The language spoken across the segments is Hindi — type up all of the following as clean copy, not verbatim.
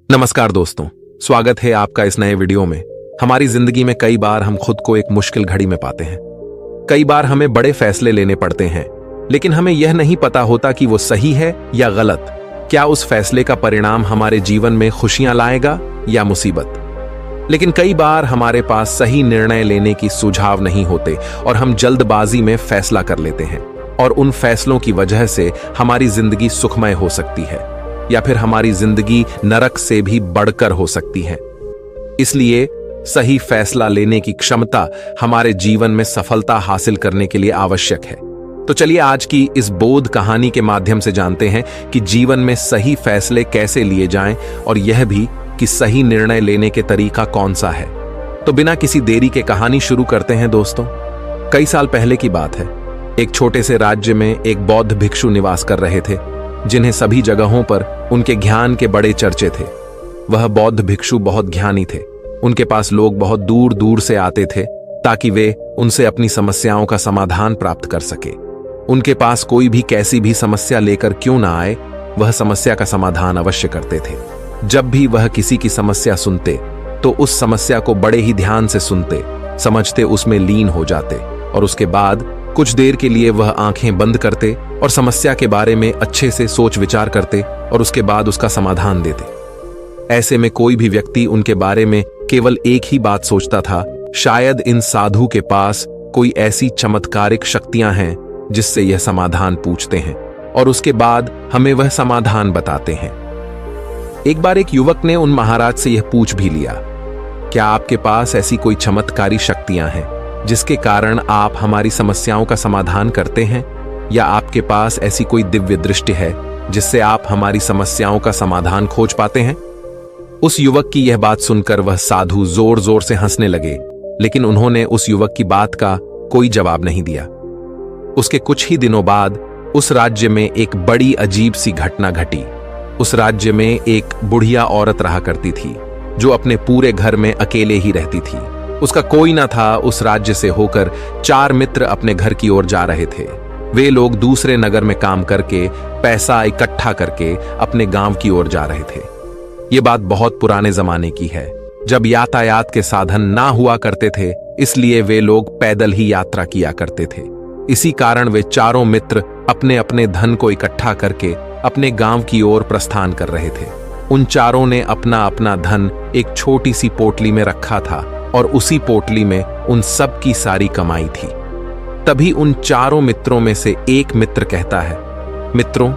नमस्कार दोस्तों, स्वागत है आपका इस नए वीडियो में। हमारी जिंदगी में कई बार हम खुद को एक मुश्किल घड़ी में पाते हैं। कई बार हमें बड़े फैसले लेने पड़ते हैं, लेकिन हमें यह नहीं पता होता कि वो सही है या गलत। क्या उस फैसले का परिणाम हमारे जीवन में खुशियां लाएगा या मुसीबत। लेकिन कई बार हमारे पास सही निर्णय लेने की सुझाव नहीं होते और हम जल्दबाजी में फैसला कर लेते हैं, और उन फैसलों की वजह से हमारी जिंदगी सुखमय हो सकती है या फिर हमारी जिंदगी नरक से भी बढ़कर हो सकती है। इसलिए सही फैसला लेने की क्षमता हमारे जीवन में सफलता हासिल करने के लिए आवश्यक है। तो चलिए आज की इस बोध कहानी के माध्यम से जानते हैं कि जीवन में सही फैसले कैसे लिए जाएं, और यह भी कि सही निर्णय लेने के तरीका कौन सा है। तो बिना किसी देरी के कहानी शुरू करते हैं दोस्तों। कई साल पहले की बात है। एक छोटे से राज्य में एक बौद्ध भिक्षु निवास कर रहे थे, जिन्हें सभी जगहों पर उनके ज्ञान के बड़े चर्चे थे। वह बौद्ध भिक्षु बहुत ज्ञानी थे। उनके पास लोग बहुत दूर दूर से आते थे ताकि वे उनसे अपनी समस्याओं का समाधान प्राप्त कर सके। उनके पास कोई भी कैसी भी समस्या लेकर क्यों ना आए, वह समस्या का समाधान अवश्य करते थे। जब भी वह किसी की समस्या सुनते तो उस समस्या को बड़े ही ध्यान से सुनते, समझते, उसमें लीन हो जाते, और उसके बाद कुछ देर के लिए वह आंखें बंद करते और समस्या के बारे में अच्छे से सोच विचार करते और उसके बाद उसका समाधान देते। ऐसे में कोई भी व्यक्ति उनके बारे में केवल एक ही बात सोचता था, शायद इन साधु के पास कोई ऐसी चमत्कारिक शक्तियां हैं जिससे यह समाधान पूछते हैं और उसके बाद हमें वह समाधान बताते हैं। एक बार एक युवक ने उन महाराज से यह पूछ भी लिया, क्या आपके पास ऐसी कोई चमत्कारी शक्तियां हैं जिसके कारण आप हमारी समस्याओं का समाधान करते हैं, या आपके पास ऐसी कोई दिव्य दृष्टि है जिससे आप हमारी समस्याओं का समाधान खोज पाते हैं। उस युवक की यह बात सुनकर वह साधु जोर जोर से हंसने लगे, लेकिन उन्होंने उस युवक की बात का कोई जवाब नहीं दिया। उसके कुछ ही दिनों बाद उस राज्य में एक बड़ी अजीब सी घटना घटी। उस राज्य में एक बुढ़िया औरत रहा करती थी जो अपने पूरे घर में अकेले ही रहती थी। उसका कोई ना था। उस राज्य से होकर 4 मित्र अपने घर की ओर जा रहे थे। वे लोग दूसरे नगर में काम करके पैसा इकट्ठा करके अपने गांव की ओर जा रहे थे। ये बात बहुत पुराने जमाने की है, जब यातायात के साधन ना हुआ करते थे, इसलिए वे लोग पैदल ही यात्रा किया करते थे। इसी कारण वे चारों मित्र अपने अपने धन को इकट्ठा करके अपने गांव की ओर प्रस्थान कर रहे थे। उन चारों ने अपना अपना धन एक छोटी सी पोटली में रखा था और उसी पोटली में उन सब की सारी कमाई थी। तभी उन चारों मित्रों में से एक मित्र कहता है, मित्रों,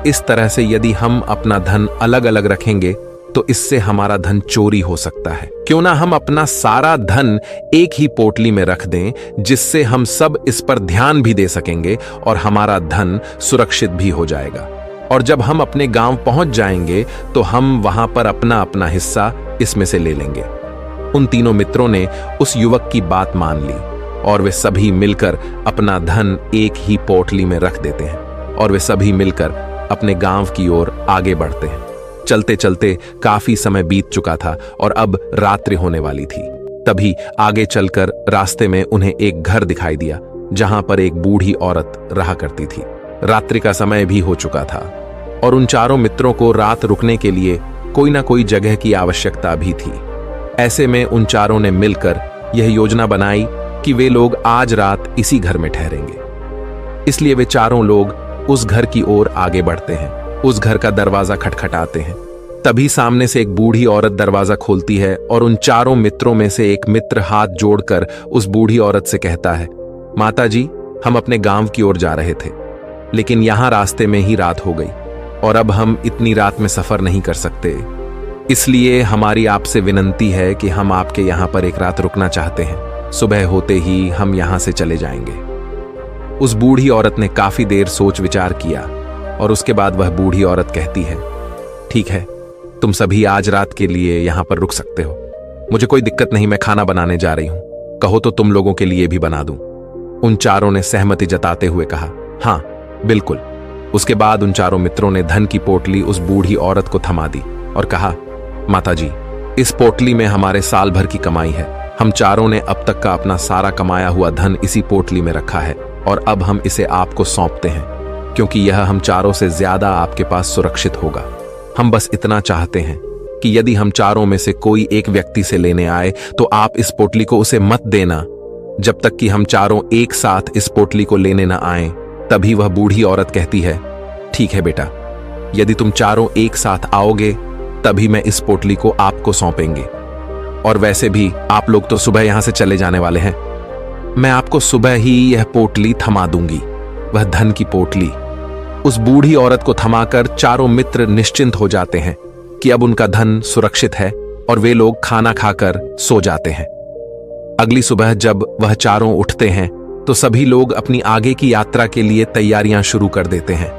इस तरह से यदि हम अपना धन अलग अलग रखेंगे तो इससे हमारा धन चोरी हो सकता है। क्यों ना हम अपना सारा धन एक ही पोटली में रख दें, जिससे हम सब इस पर ध्यान भी दे सकेंगे और हमारा धन सुरक्षित भी हो जाएगा। और जब हम अपने गांव पहुंच जाएंगे तो हम वहां पर अपना अपना हिस्सा इसमें से ले लेंगे। उन तीनों मित्रों ने उस युवक की बात मान ली और वे सभी मिलकर अपना धन एक ही पोटली में रख देते हैं और वे सभी मिलकर अपने गांव की ओर आगे बढ़ते हैं। चलते चलते काफी समय बीत चुका था और अब रात्रि होने वाली थी। तभी आगे चलकर रास्ते में उन्हें एक घर दिखाई दिया जहां पर एक बूढ़ी औरत रहा करती थी। रात्रि का समय भी हो चुका था और उन चारों मित्रों को रात रुकने के लिए कोई ना कोई जगह की आवश्यकता भी थी। ऐसे में उन चारों ने मिलकर यह योजना बनाई कि वे लोग आज रात इसी घर में ठहरेंगे। इसलिए वे चारों लोग उस घर की ओर आगे बढ़ते हैं। उस घर का दरवाजा खटखटाते हैं। तभी सामने से एक बूढ़ी औरत दरवाजा खोलती है और उन चारों मित्रों में से एक मित्र हाथ जोड़कर उस बूढ़ी औरत से कहता है, माता जी, हम अपने गांव की ओर जा रहे थे, लेकिन यहां रास्ते में ही रात हो गई और अब हम इतनी रात में सफर नहीं कर सकते। इसलिए हमारी आपसे विनंती है कि हम आपके यहाँ पर एक रात रुकना चाहते हैं। सुबह होते ही हम यहाँ से चले जाएंगे। उस बूढ़ी औरत ने काफी देर सोच विचार किया और उसके बाद वह बूढ़ी औरत कहती है, ठीक है, तुम सभी आज रात के लिए यहाँ पर रुक सकते हो। मुझे कोई दिक्कत नहीं, मैं खाना बनाने जा रही हूँ। कहो तो तुम लोगों के लिए भी बना दूं। उन चारों ने सहमति जताते हुए कहा, हाँ बिल्कुल। उसके बाद उन चारों मित्रों ने धन की पोटली उस बूढ़ी औरत को थमा दी और कहा, माता जी, इस पोटली में हमारे साल भर की कमाई है। हम चारों ने अब तक का अपना सारा कमाया हुआ धन इसी पोटली में रखा है और अब हम इसे आपको सौंपते हैं, क्योंकि यह हम चारों से ज्यादा आपके पास सुरक्षित होगा। हम बस इतना चाहते हैं कि यदि हम चारों में से कोई एक व्यक्ति से लेने आए तो आप इस पोटली को उसे मत देना जब तक कि हम चारों एक साथ इस पोटली को लेने न आए। तभी वह बूढ़ी औरत कहती है, ठीक है बेटा, यदि तुम चारों एक साथ आओगे तभी मैं इस पोटली को आपको सौंपेंगे। और वैसे भी आप लोग तो सुबह यहां से चले जाने वाले हैं, मैं आपको सुबह ही यह पोटली थमा दूंगी, वह धन की पोटली। उस बूढ़ी औरत को थमाकर चारों मित्र निश्चिंत हो जाते हैं कि अब उनका धन सुरक्षित है और वे लोग खाना खाकर सो जाते हैं। अगली सुबह जब वह चारों उठते हैं तो सभी लोग अपनी आगे की यात्रा के लिए तैयारियां शुरू कर देते हैं।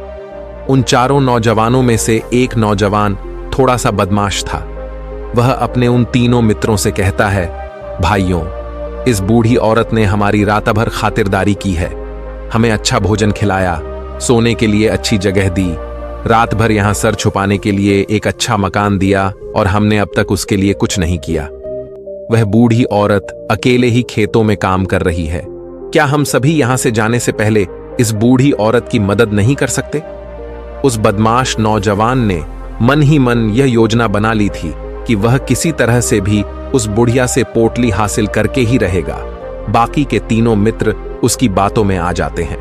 उन चारों नौजवानों में से एक नौजवान थोड़ा सा बदमाश था। वह अपने उन तीनों मित्रों से कहता है, भाइयों, इस बूढ़ी औरत ने हमारी रात भर खातिरदारी की है, हमें अच्छा भोजन खिलाया, सोने के लिए अच्छी जगह दी, रात भर यहां सर छुपाने के लिए एक अच्छा मकान दिया और हमने अब तक उसके लिए कुछ नहीं किया। वह बूढ़ी औरत अकेले ही खेतों में काम कर रही है। क्या हम सभी यहां से जाने से पहले इस बूढ़ी औरत की मदद नहीं कर सकते? उस बदमाश नौजवान ने मन ही मन यह योजना बना ली थी कि वह किसी तरह से भी उस बुढ़िया से पोटली हासिल करके ही रहेगा। बाकी के तीनों मित्र उसकी बातों में आ जाते हैं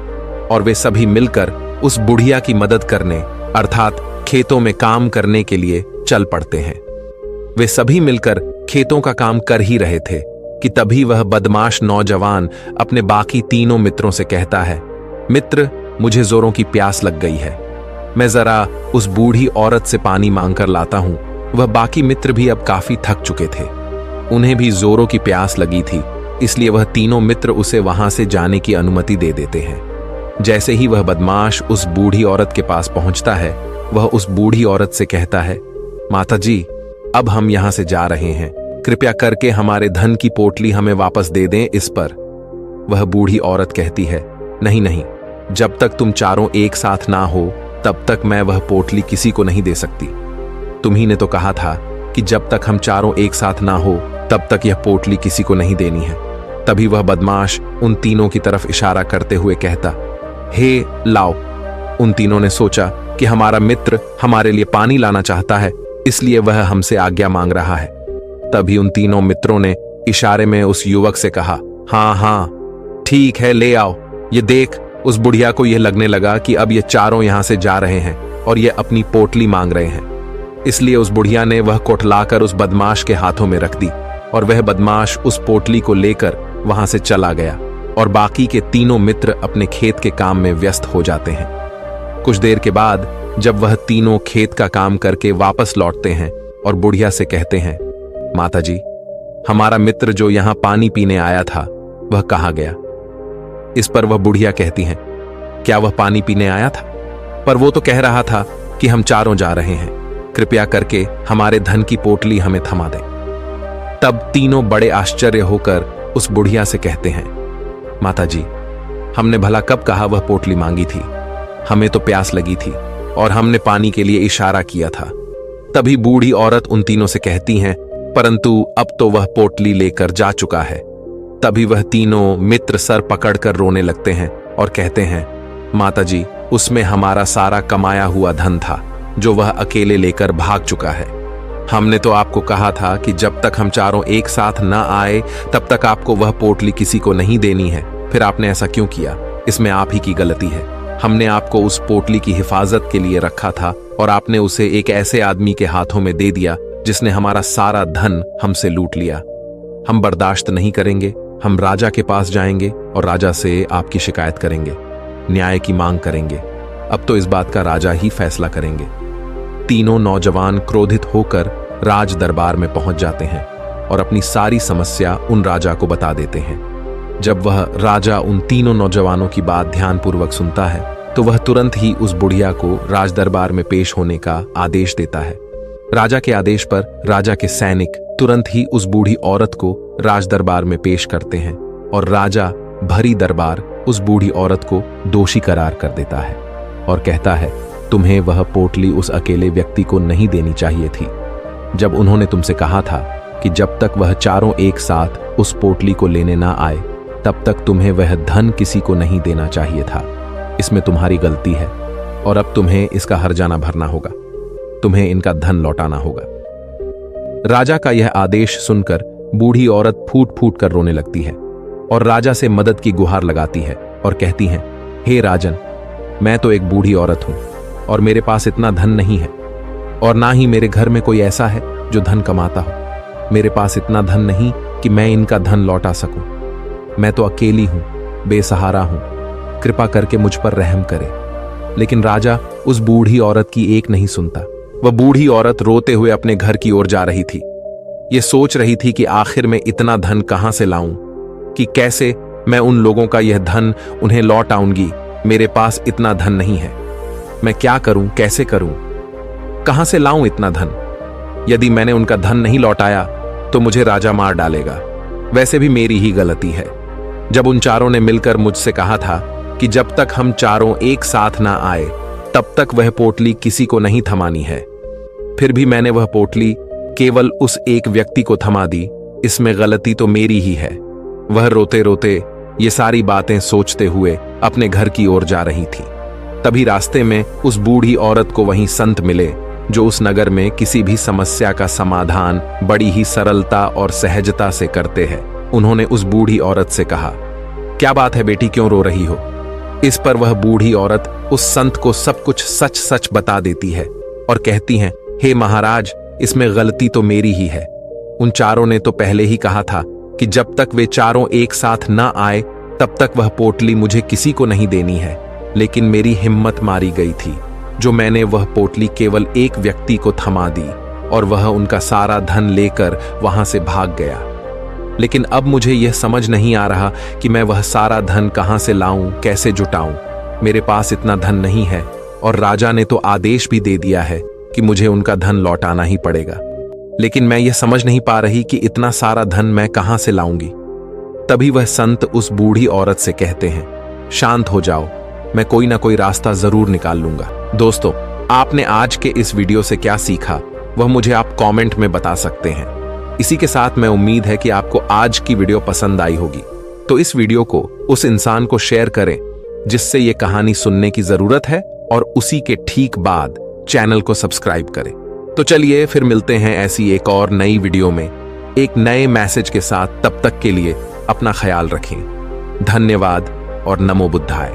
और वे सभी मिलकर उस बुढ़िया की मदद करने अर्थात खेतों में काम करने के लिए चल पड़ते हैं। वे सभी मिलकर खेतों का काम कर ही रहे थे कि तभी वह बदमाश नौजवान अपने बाकी तीनों मित्रों से कहता है, मित्र, मुझे जोरों की प्यास लग गई है, मैं जरा उस बूढ़ी औरत से पानी मांगकर लाता हूं। वह बाकी मित्र भी अब काफी थक चुके थे, उन्हें भी जोरों की प्यास लगी थी, इसलिए वह तीनों मित्र उसे वहां से जाने की अनुमति दे देते हैं। जैसे ही वह बदमाश उस बूढ़ी औरत के पास पहुंचता है, वह उस बूढ़ी औरत से कहता है, माता जी, अब हम यहां से जा रहे हैं, कृपया करके हमारे धन की पोटली हमें वापस दे दें। इस पर वह बूढ़ी औरत कहती है, नहीं नहीं, जब तक तुम चारों एक साथ ना हो तब तक मैं वह पोटली किसी को नहीं दे सकती। तुम्ही ने तो कहा था कि जब तक हम चारों एक साथ ना हो तब तक यह पोटली किसी को नहीं देनी है। तभी वह बदमाश उन तीनों की तरफ इशारा करते हुए कहता, हे लाओ। उन तीनों ने सोचा कि हमारा मित्र हमारे लिए पानी लाना चाहता है, इसलिए वह हमसे आज्ञा मांग रहा है। तभी उन तीनों मित्रों ने इशारे में उस युवक से कहा, हाँ हाँ ठीक है, ले आओ। ये देख, उस बुढ़िया को यह लगने लगा कि अब ये चारों यहां से जा रहे हैं और ये अपनी पोटली मांग रहे हैं, इसलिए उस बुढ़िया ने वह कोठलाकर उस बदमाश के हाथों में रख दी और वह बदमाश उस पोटली को लेकर वहां से चला गया और बाकी के तीनों मित्र अपने खेत के काम में व्यस्त हो जाते हैं। कुछ देर के बाद जब वह तीनों खेत का काम करके वापस लौटते हैं और बुढ़िया से कहते हैं, माता जी, हमारा मित्र जो यहां पानी पीने आया था वह कहाँ गया? इस पर वह बुढ़िया कहती हैं, क्या वह पानी पीने आया था? पर वो तो कह रहा था कि हम चारों जा रहे हैं, कृपया करके हमारे धन की पोटली हमें थमा दें। तब तीनों बड़े आश्चर्य होकर उस बुढ़िया से कहते हैं, माता जी, हमने भला कब कहा वह पोटली मांगी थी? हमें तो प्यास लगी थी और हमने पानी के लिए इशारा किया था। तभी बूढ़ी औरत उन तीनों से कहती हैं, परंतु अब तो वह पोटली लेकर जा चुका है। तभी वह तीनों मित्र सर पकड़कर रोने लगते हैं और कहते हैं, माता जी, उसमें हमारा सारा कमाया हुआ धन था जो वह अकेले लेकर भाग चुका है। हमने तो आपको कहा था कि जब तक हम चारों एक साथ न आए तब तक आपको वह पोटली किसी को नहीं देनी है, फिर आपने ऐसा क्यों किया? इसमें आप ही की गलती है। हमने आपको उस पोटली की हिफाजत के लिए रखा था और आपने उसे एक ऐसे आदमी के हाथों में दे दिया जिसने हमारा सारा धन हमसे लूट लिया। हम बर्दाश्त नहीं करेंगे, हम राजा के पास जाएंगे और राजा से आपकी शिकायत करेंगे, न्याय की मांग करेंगे। अब तो इस बात का राजा ही फैसला करेंगे। तीनों नौजवान क्रोधित होकर राज दरबार में पहुंच जाते हैं और अपनी सारी समस्या उन राजा को बता देते हैं। जब वह राजा उन तीनों नौजवानों की बात ध्यानपूर्वक सुनता है तो वह तुरंत ही उस बुढ़िया को राज दरबार में पेश होने का आदेश देता है। राजा के आदेश पर राजा के सैनिक तुरंत ही उस बूढ़ी औरत को राज दरबार में पेश करते हैं और राजा भरी दरबार उस बूढ़ी औरत को दोषी करार कर देता है और कहता है, तुम्हें वह पोटली उस अकेले व्यक्ति को नहीं देनी चाहिए थी। जब उन्होंने तुमसे कहा था कि जब तक वह चारों एक साथ उस पोटली को लेने ना आए तब तक तुम्हें वह धन किसी को नहीं देना चाहिए था। इसमें तुम्हारी गलती है और अब तुम्हें इसका हर्जाना भरना होगा, तुम्हें इनका धन लौटाना होगा। राजा का यह आदेश सुनकर बूढ़ी औरत फूट फूट कर रोने लगती है और राजा से मदद की गुहार लगाती है और कहती हैं, हे राजन, मैं तो एक बूढ़ी औरत हूं और मेरे पास इतना धन नहीं है और ना ही मेरे घर में कोई ऐसा है जो धन कमाता हो। मेरे पास इतना धन नहीं कि मैं इनका धन लौटा सकूं। मैं तो अकेली हूं, बेसहारा हूं, कृपा करके मुझ पर रहम करे। लेकिन राजा उस बूढ़ी औरत की एक नहीं सुनता। वह बूढ़ी औरत रोते हुए अपने घर की ओर जा रही थी। ये सोच रही थी कि आखिर में इतना धन कहां से लाऊं, कि कैसे मैं उन लोगों का यह धन उन्हें लौट आऊंगी। मेरे पास इतना धन नहीं है। मैं क्या करूं, कैसे करूं, कहां से लाऊं इतना धन? यदि मैंने उनका धन नहीं लौटाया तो मुझे राजा मार डालेगा। वैसे भी मेरी ही गलती है। जब उन चारों ने मिलकर मुझसे कहा था कि जब तक हम चारों एक साथ ना आए तब तक वह पोटली किसी को नहीं थमानी है, फिर भी मैंने वह पोटली केवल उस एक व्यक्ति को थमा दी। इसमें गलती तो मेरी ही है। वह रोते रोते ये सारी बातें सोचते हुए अपने घर की ओर जा रही थी। तभी रास्ते में उस बूढ़ी औरत को वहीं संत मिले जो उस नगर में किसी भी समस्या का समाधान बड़ी ही सरलता और सहजता से करते हैं। उन्होंने उस बूढ़ी औरत से कहा, क्या बात है बेटी, क्यों रो रही हो? इस पर वह बूढ़ी औरत उस संत को सब कुछ सच सच बता देती है और कहती हैं, हे महाराज, इसमें गलती तो मेरी ही है। उन चारों ने तो पहले ही कहा था कि जब तक वे चारों एक साथ ना आए तब तक वह पोटली मुझे किसी को नहीं देनी है। लेकिन मेरी हिम्मत मारी गई थी जो मैंने वह पोटली केवल एक व्यक्ति को थमा दी और वह उनका सारा धन लेकर वहां से भाग गया। लेकिन अब मुझे यह समझ नहीं आ रहा कि मैं वह सारा धन कहां से लाऊं, कैसे जुटाऊं। मेरे पास इतना धन नहीं है और राजा ने तो आदेश भी दे दिया है कि मुझे उनका धन लौटाना ही पड़ेगा। लेकिन मैं यह समझ नहीं पा रही कि इतना सारा धन मैं कहां से लाऊंगी। तभी वह संत उस बूढ़ी औरत से कहते हैं, शांत हो जाओ, मैं कोई ना कोई रास्ता जरूर निकाल लूंगा। दोस्तों, आपने आज के इस वीडियो से क्या सीखा वह मुझे आप कमेंट में बता सकते हैं। इसी के साथ मैं उम्मीद है कि आपको आज की वीडियो पसंद आई होगी। तो इस वीडियो को उस इंसान को शेयर करें जिससे ये कहानी सुनने की जरूरत है और उसी के ठीक बाद चैनल को सब्सक्राइब करें। तो चलिए फिर मिलते हैं ऐसी एक और नई वीडियो में एक नए मैसेज के साथ। तब तक के लिए अपना ख्याल रखें। धन्यवाद और नमो बुद्धाय।